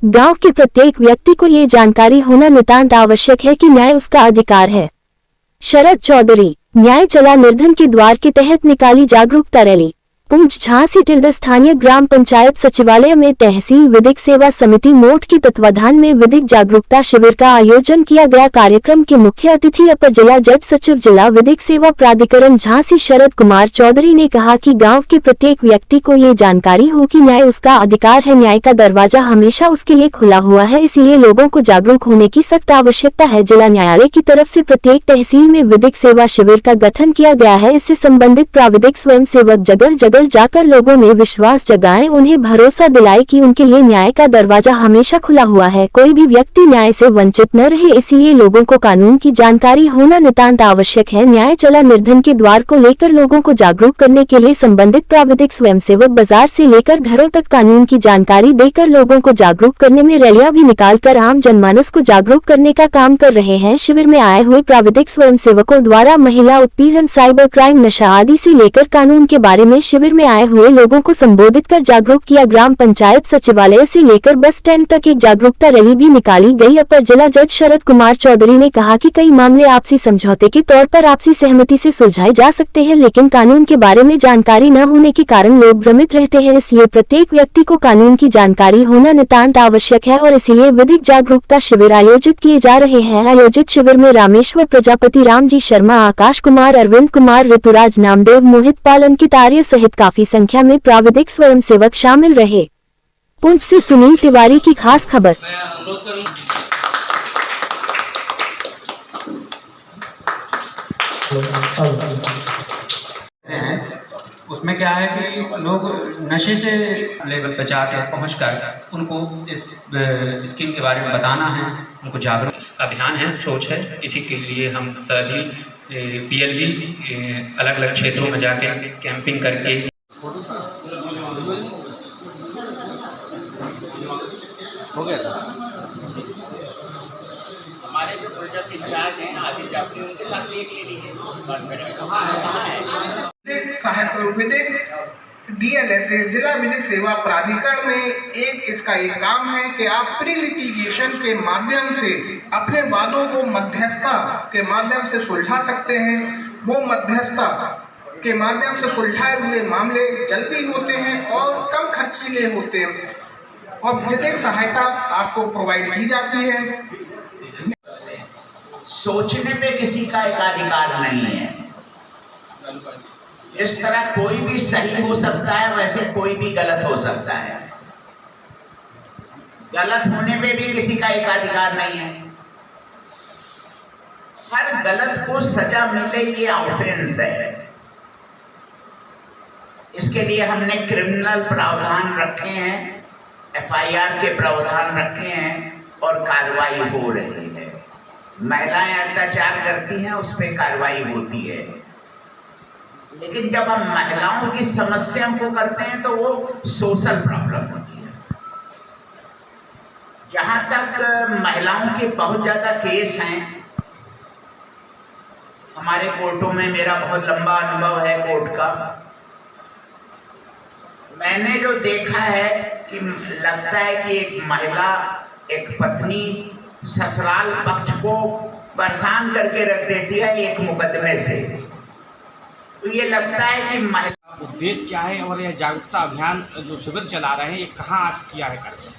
गांव के प्रत्येक व्यक्ति को ये जानकारी होना नितांत आवश्यक है कि न्याय उसका अधिकार है। शरद चौधरी। न्याय चला निर्धन के द्वार के तहत निकाली जागरूकता रैली। पुंछ झांसी टिल्ड स्थानीय ग्राम पंचायत सचिवालय में तहसील विधिक सेवा समिति मोट के तत्वाधान में विधिक जागरूकता शिविर का आयोजन किया गया। कार्यक्रम के मुख्य अतिथि अपर जिला जज सचिव जिला विधिक सेवा प्राधिकरण झांसी शरद कुमार चौधरी ने कहा कि गांव के प्रत्येक व्यक्ति को ये जानकारी हो कि न्याय उसका अधिकार है। न्याय का दरवाजा हमेशा उसके लिए खुला हुआ है, इसलिए लोगों को जागरूक होने की सख्त आवश्यकता है। जिला न्यायालय की तरफ से प्रत्येक तहसील में विधिक सेवा शिविर का गठन किया गया है। इससे संबंधित प्राविधिक स्वयं सेवक जगह जगह जाकर लोगों में विश्वास जगाएं, उन्हें भरोसा दिलाए कि उनके लिए न्याय का दरवाजा हमेशा खुला हुआ है, कोई भी व्यक्ति न्याय से वंचित न रहे। इसलिए लोगों को कानून की जानकारी होना नितांत आवश्यक है। न्याय चला निर्धन के द्वार को लेकर लोगों को जागरूक करने के लिए संबंधित प्राविधिक स्वयंसेवक बाजार से लेकर घरों तक कानून की जानकारी देकर लोगों को जागरूक करने में रैलियां भी निकालकर आम जनमानस को जागरूक करने का काम कर रहे हैं। शिविर में आए हुए प्राविधिक स्वयंसेवकों द्वारा महिला उत्पीड़न, साइबर क्राइम, नशा आदि से लेकर कानून के बारे में शिविर में आए हुए लोगों को संबोधित कर जागरूक किया। ग्राम पंचायत सचिवालय से लेकर बस स्टैंड तक एक जागरूकता रैली भी निकाली गई। अपर जिला जज शरद कुमार चौधरी ने कहा कि कई मामले आपसी समझौते के तौर पर आपसी सहमति से सुलझाए जा सकते हैं, लेकिन कानून के बारे में जानकारी न होने के कारण लोग भ्रमित रहते हैं। इसलिए प्रत्येक व्यक्ति को कानून की जानकारी होना नितांत आवश्यक है और इसीलिए विधिक जागरूकता शिविर आयोजित किए जा रहे हैं। आयोजित शिविर में रामेश्वर प्रजापति, रामजी शर्मा, आकाश कुमार, अरविंद कुमार, ऋतुराज, नामदेव, मोहित पाल, अंकित आर्य सहित काफी संख्या में प्राविधिक स्वयंसेवक शामिल रहे। पुंछ से सुनील तिवारी की खास खबर। उसमें क्या है कि लोग नशे से लेवल पर जाकर पहुँच कर उनको इस स्कीम के बारे में बताना है, उनको जागरूक अभियान है, सोच है। इसी के लिए हम सभी PLV अलग अलग क्षेत्रों में जाके कैंपिंग करके हो गया था। हमारे जो प्रोजेक्ट इंचार्ज हैं आदिल जाफरी, उनके साथ भी एक ले लीजिए। विधिक DLSA जिला विधिक सेवा प्राधिकरण में इसका एक काम है कि आप प्री लिटिगेशन के माध्यम से अपने वादों को मध्यस्थता के माध्यम से सुलझा सकते हैं। वो मध्यस्थता के माध्यम से सुलझाए हुए मामले जल्दी होते हैं और कम खर्चीले होते हैं और विधिक सहायता आपको प्रोवाइड की जाती है। सोचने पे किसी का एकाधिकार नहीं है। इस तरह कोई भी सही हो सकता है, वैसे कोई भी गलत हो सकता है। गलत होने पे भी किसी का एकाधिकार नहीं है। हर गलत को सजा मिले ये ऑफेंस है। इसके लिए हमने क्रिमिनल प्रावधान रखे हैं, FIR के प्रावधान रखे हैं और कार्रवाई हो रही है। महिलाएं अत्याचार करती हैं, उस पर कार्रवाई होती है। लेकिन जब हम महिलाओं की समस्या को करते हैं तो वो सोशल प्रॉब्लम होती है। जहाँ तक महिलाओं के बहुत ज़्यादा केस हैं हमारे कोर्टों में, मेरा बहुत लंबा अनुभव है कोर्ट का। मैंने जो देखा है कि लगता है कि एक महिला, एक पत्नी ससुराल पक्ष को परेशान करके रख देती है एक मुकदमे से। तो ये लगता है कि महिला उद्देश्य क्या है और यह जागरूकता अभियान जो शिविर चला रहे हैं ये कहाँ आज किया है कार्यक्रम?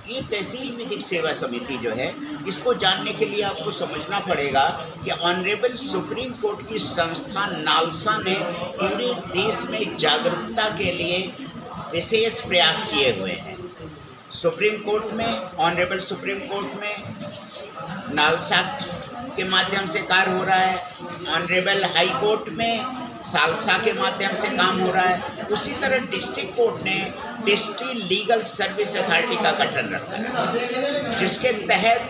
ये तहसील विधिक सेवा समिति जो है, इसको जानने के लिए आपको समझना पड़ेगा कि ऑनरेबल सुप्रीम कोर्ट की संस्था नालसा ने पूरे देश में जागरूकता के लिए विशेष प्रयास किए हुए हैं। सुप्रीम कोर्ट में, ऑनरेबल सुप्रीम कोर्ट में नालसा के माध्यम से कार्य हो रहा है, ऑनरेबल हाई कोर्ट में सालसा के माध्यम से काम हो रहा है। उसी तरह डिस्ट्रिक्ट कोर्ट ने डिस्ट्रिक्ट लीगल सर्विस अथॉरिटी का गठन रखा है, जिसके तहत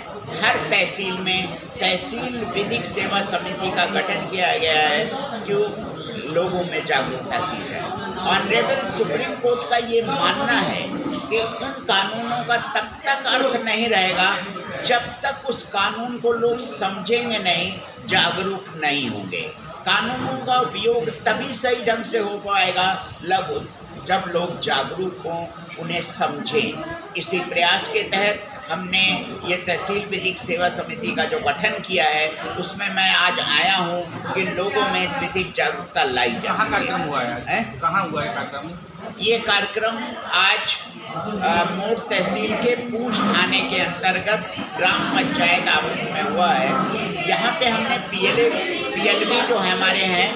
हर तहसील में तहसील विधिक सेवा समिति का गठन किया गया है कि लोगों में जागरूकता की जाए। ऑनरेबल सुप्रीम कोर्ट का ये मानना है कि उन कानूनों का तब तक अर्थ नहीं रहेगा जब तक उस कानून को लोग समझेंगे नहीं, जागरूक नहीं होंगे। कानूनों का उपयोग तभी सही ढंग से हो पाएगा जब लोग जागरूक हों, उन्हें समझें। इसी प्रयास के तहत हमने ये तहसील विधिक सेवा समिति का जो गठन किया है, उसमें मैं आज आया हूँ कि लोगों में विधिक जागरूकता लाई जा कहाँ सके। कार्यक्रम हुआ है? कहाँ हुआ है कार्यक्रम? ये कार्यक्रम आज मोर तहसील के पूंछ थाने के अंतर्गत ग्राम पंचायत ऑफिस में हुआ है। यहाँ पे हमने पीएलवी जो हमारे हैं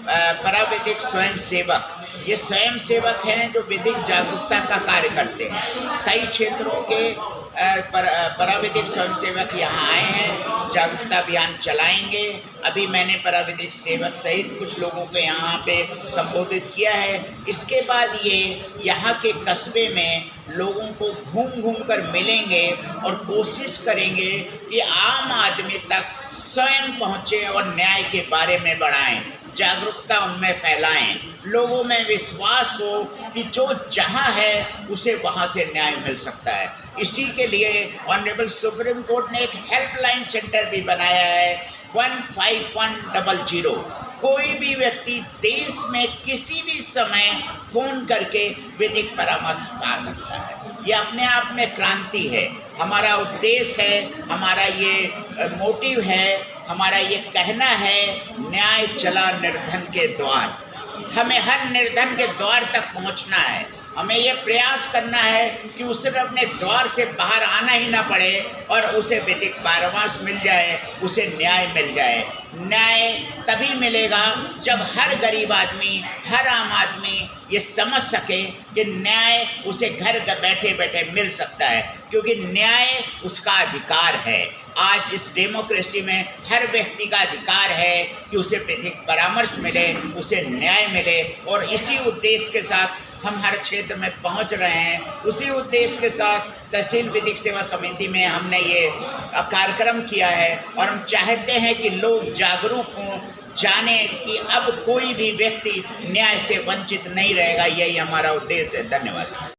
परावैदिक स्वयं सेवक, ये स्वयं सेवक हैं जो विधिक जागरूकता का कार्य करते हैं। कई क्षेत्रों के परावैदिक स्वयं सेवक यहाँ आए हैं, जागरूकता अभियान चलाएंगे। अभी मैंने परावैदिक सेवक सहित कुछ लोगों को यहाँ पे संबोधित किया है। इसके बाद ये यहाँ के कस्बे में लोगों को घूम घूम कर मिलेंगे और कोशिश करेंगे कि आम आदमी तक स्वयं पहुँचे और न्याय के बारे में बढ़ाएं, जागरूकता उनमें फैलाएं, लोगों में विश्वास हो कि जो जहां है उसे वहां से न्याय मिल सकता है। इसी के लिए ऑनरेबल सुप्रीम कोर्ट ने एक हेल्पलाइन सेंटर भी बनाया है 15100। कोई भी व्यक्ति देश में किसी भी समय फ़ोन करके विधिक परामर्श पा सकता है। ये अपने आप में क्रांति है। हमारा उद्देश्य है, हमारा ये मोटिव है, हमारा ये कहना है, न्याय चला निर्धन के द्वार। हमें हर निर्धन के द्वार तक पहुंचना है। हमें ये प्रयास करना है कि उसे अपने द्वार से बाहर आना ही ना पड़े और उसे विधिक परामर्श मिल जाए, उसे न्याय मिल जाए। न्याय तभी मिलेगा जब हर गरीब आदमी, हर आम आदमी ये समझ सके कि न्याय उसे घर बैठे बैठे मिल सकता है, क्योंकि न्याय उसका अधिकार है। आज इस डेमोक्रेसी में हर व्यक्ति का अधिकार है कि उसे विधिक परामर्श मिले, उसे न्याय मिले। और इसी उद्देश्य के साथ हम हर क्षेत्र में पहुंच रहे हैं। उसी उद्देश्य के साथ तहसील विधिक सेवा समिति में हमने ये कार्यक्रम किया है और हम चाहते हैं कि लोग जागरूक हों, जाने कि अब कोई भी व्यक्ति न्याय से वंचित नहीं रहेगा। यही हमारा उद्देश्य है। धन्यवाद।